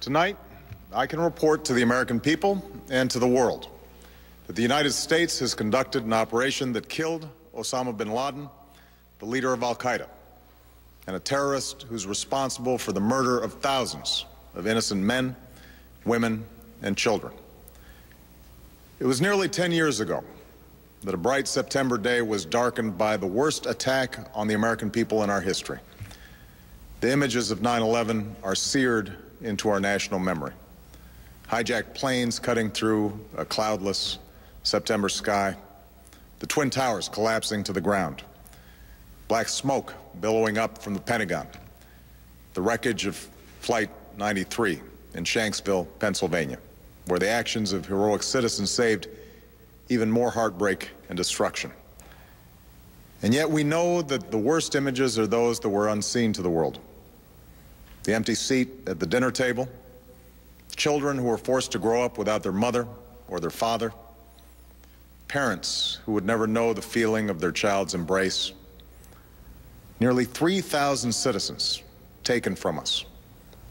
Tonight, I can report to the American people and to the world that the United States has conducted an operation that killed Osama Bin Laden, the leader of al-Qaeda, and a terrorist who's responsible for the murder of thousands of innocent men, women, and children. It was nearly 10 years ago that a bright September day was darkened by the worst attack on the American people in our history. The images of 9/11 are seared into our national memory. Hijacked planes cutting through a cloudless September sky, the Twin Towers collapsing to the ground, black smoke billowing up from the Pentagon, the wreckage of Flight 93 in Shanksville, Pennsylvania, where the actions of heroic citizens saved even more heartbreak and destruction. And yet we know that the worst images are those that were unseen to the world. The empty seat at the dinner table, children who were forced to grow up without their mother or their father, parents who would never know the feeling of their child's embrace, nearly 3,000 citizens taken from us,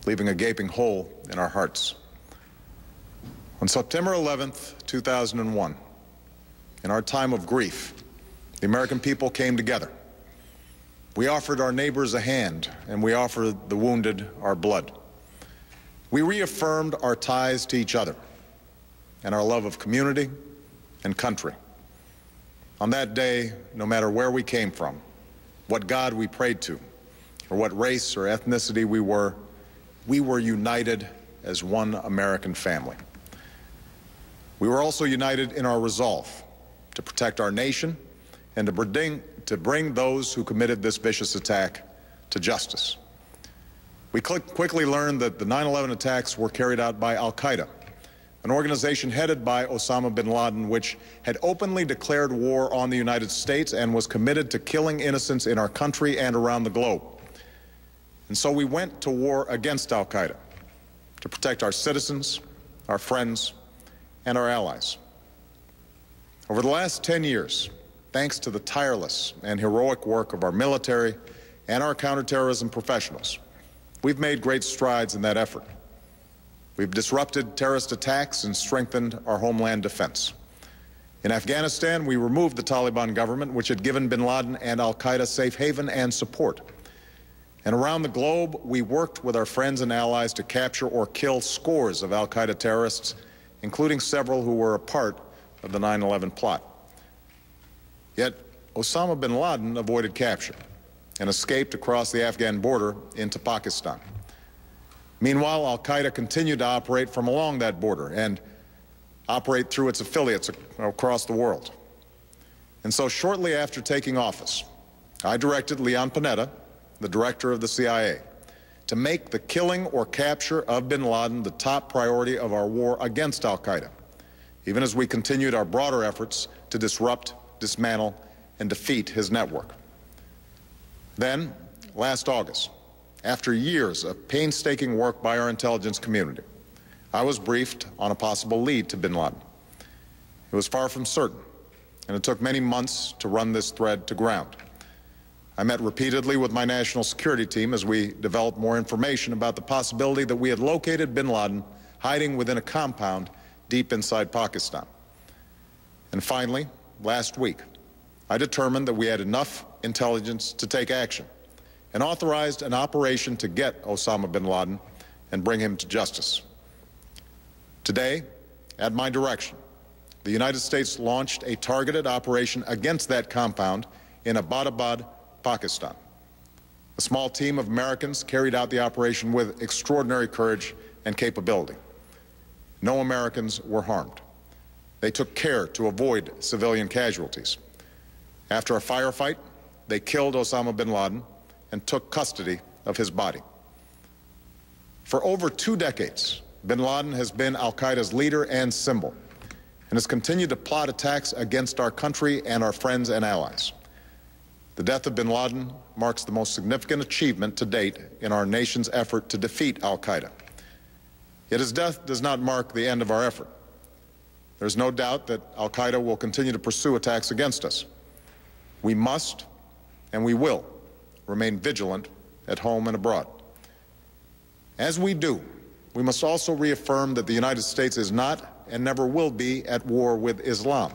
leaving a gaping hole in our hearts. On September 11th, 2001, in our time of grief, the American people came together. We offered our neighbors a hand, and we offered the wounded our blood. We reaffirmed our ties to each other and our love of community and country. On that day, no matter where we came from, what God we prayed to, or what race or ethnicity we were united as one American family. We were also united in our resolve to protect our nation and to bring those who committed this vicious attack to justice. We quickly learned that the 9/11 attacks were carried out by al-Qaeda, an organization headed by Osama Bin Laden, which had openly declared war on the United States and was committed to killing innocents in our country and around the globe. And so we went to war against al-Qaeda to protect our citizens, our friends, and our allies. Over the last 10 years, thanks to the tireless and heroic work of our military and our counterterrorism professionals, we've made great strides in that effort. We've disrupted terrorist attacks and strengthened our homeland defense. In Afghanistan, we removed the Taliban government, which had given bin Laden and al-Qaeda safe haven and support. And around the globe, we worked with our friends and allies to capture or kill scores of al-Qaeda terrorists, including several who were a part of the 9/11 plot. Yet, Osama bin Laden avoided capture and escaped across the Afghan border into Pakistan. Meanwhile, al-Qaeda continued to operate from along that border and operate through its affiliates across the world. And so shortly after taking office, I directed Leon Panetta, the director of the CIA, to make the killing or capture of bin Laden the top priority of our war against al-Qaeda, even as we continued our broader efforts to disrupt, dismantle, and defeat his network. Then, last August, after years of painstaking work by our intelligence community, I was briefed on a possible lead to bin Laden. It was far from certain, and it took many months to run this thread to ground. I met repeatedly with my national security team as we developed more information about the possibility that we had located bin Laden hiding within a compound deep inside Pakistan. And finally, last week, I determined that we had enough intelligence to take action and authorized an operation to get Osama bin Laden and bring him to justice. Today, at my direction, the United States launched a targeted operation against that compound in Abbottabad, Pakistan. A small team of Americans carried out the operation with extraordinary courage and capability. No Americans were harmed. They took care to avoid civilian casualties. After a firefight, they killed Osama bin Laden and took custody of his body. For over 2 decades, bin Laden has been al-Qaeda's leader and symbol, and has continued to plot attacks against our country and our friends and allies. The death of bin Laden marks the most significant achievement to date in our nation's effort to defeat al-Qaeda. Yet his death does not mark the end of our effort. There's no doubt that al-Qaeda will continue to pursue attacks against us. We must, and we will, remain vigilant at home and abroad. As we do, we must also reaffirm that the United States is not and never will be at war with Islam.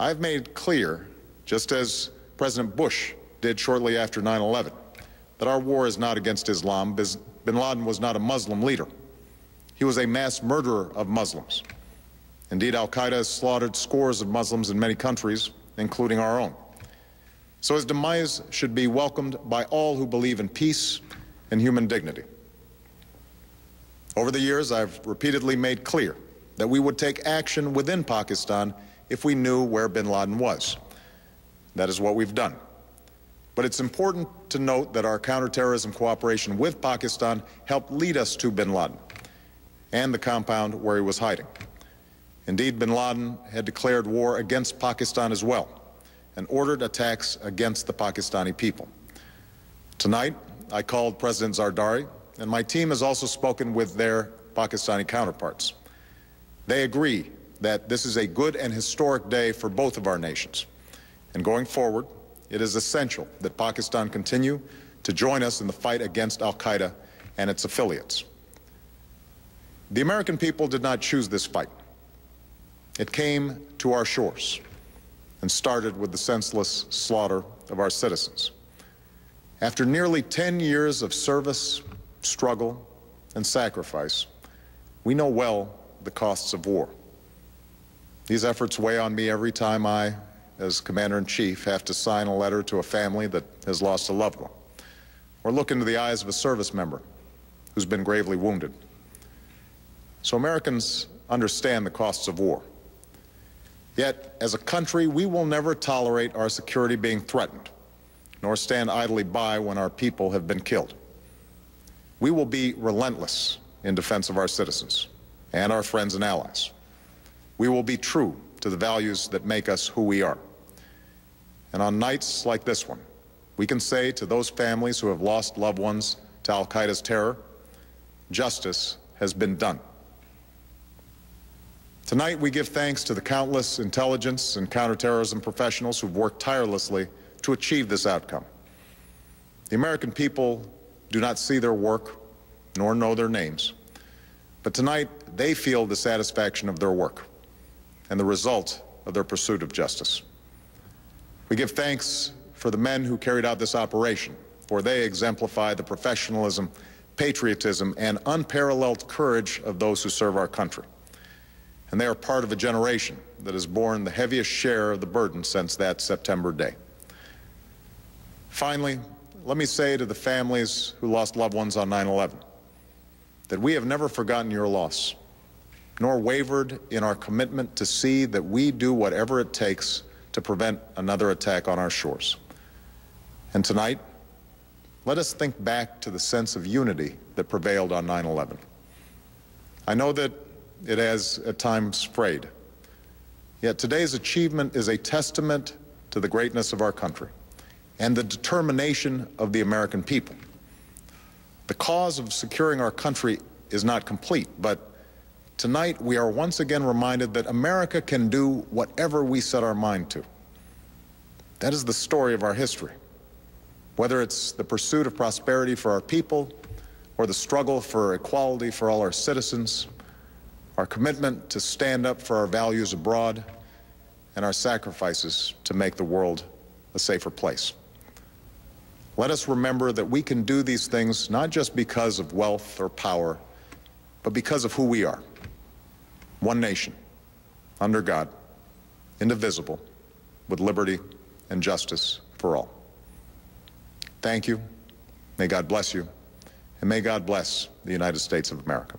I've made clear, just as President Bush did shortly after 9/11, that our war is not against Islam. Bin Laden was not a Muslim leader. He was a mass murderer of Muslims. Indeed, al-Qaeda has slaughtered scores of Muslims in many countries, including our own. So his demise should be welcomed by all who believe in peace and human dignity. Over the years, I've repeatedly made clear that we would take action within Pakistan if we knew where bin Laden was. That is what we've done. But it's important to note that our counterterrorism cooperation with Pakistan helped lead us to bin Laden and the compound where he was hiding. Indeed, bin Laden had declared war against Pakistan as well and ordered attacks against the Pakistani people. Tonight, I called President Zardari, and my team has also spoken with their Pakistani counterparts. They agree that this is a good and historic day for both of our nations. And going forward, it is essential that Pakistan continue to join us in the fight against al-Qaeda and its affiliates. The American people did not choose this fight. It came to our shores and started with the senseless slaughter of our citizens. After nearly 10 years of service, struggle, and sacrifice, we know well the costs of war. These efforts weigh on me every time I, as Commander-in-Chief, have to sign a letter to a family that has lost a loved one, or look into the eyes of a service member who's been gravely wounded. So Americans understand the costs of war. Yet, as a country, we will never tolerate our security being threatened, nor stand idly by when our people have been killed. We will be relentless in defense of our citizens and our friends and allies. We will be true to the values that make us who we are. And on nights like this one, we can say to those families who have lost loved ones to al-Qaeda's terror, justice has been done. Tonight, we give thanks to the countless intelligence and counterterrorism professionals who've worked tirelessly to achieve this outcome. The American people do not see their work nor know their names, but tonight they feel the satisfaction of their work and the result of their pursuit of justice. We give thanks for the men who carried out this operation, for they exemplify the professionalism, patriotism, and unparalleled courage of those who serve our country. And they are part of a generation that has borne the heaviest share of the burden since that September day. Finally, let me say to the families who lost loved ones on 9/11 that we have never forgotten your loss, nor wavered in our commitment to see that we do whatever it takes to prevent another attack on our shores. And tonight, let us think back to the sense of unity that prevailed on 9/11. I know that it has at times frayed. Yet today's achievement is a testament to the greatness of our country and the determination of the American people. The cause of securing our country is not complete, but tonight we are once again reminded that America can do whatever we set our mind to. That is the story of our history. Whether it's the pursuit of prosperity for our people or the struggle for equality for all our citizens, our commitment to stand up for our values abroad, and our sacrifices to make the world a safer place. Let us remember that we can do these things not just because of wealth or power, but because of who we are. One nation, under God, indivisible, with liberty and justice for all. Thank you. May God bless you. And may God bless the United States of America.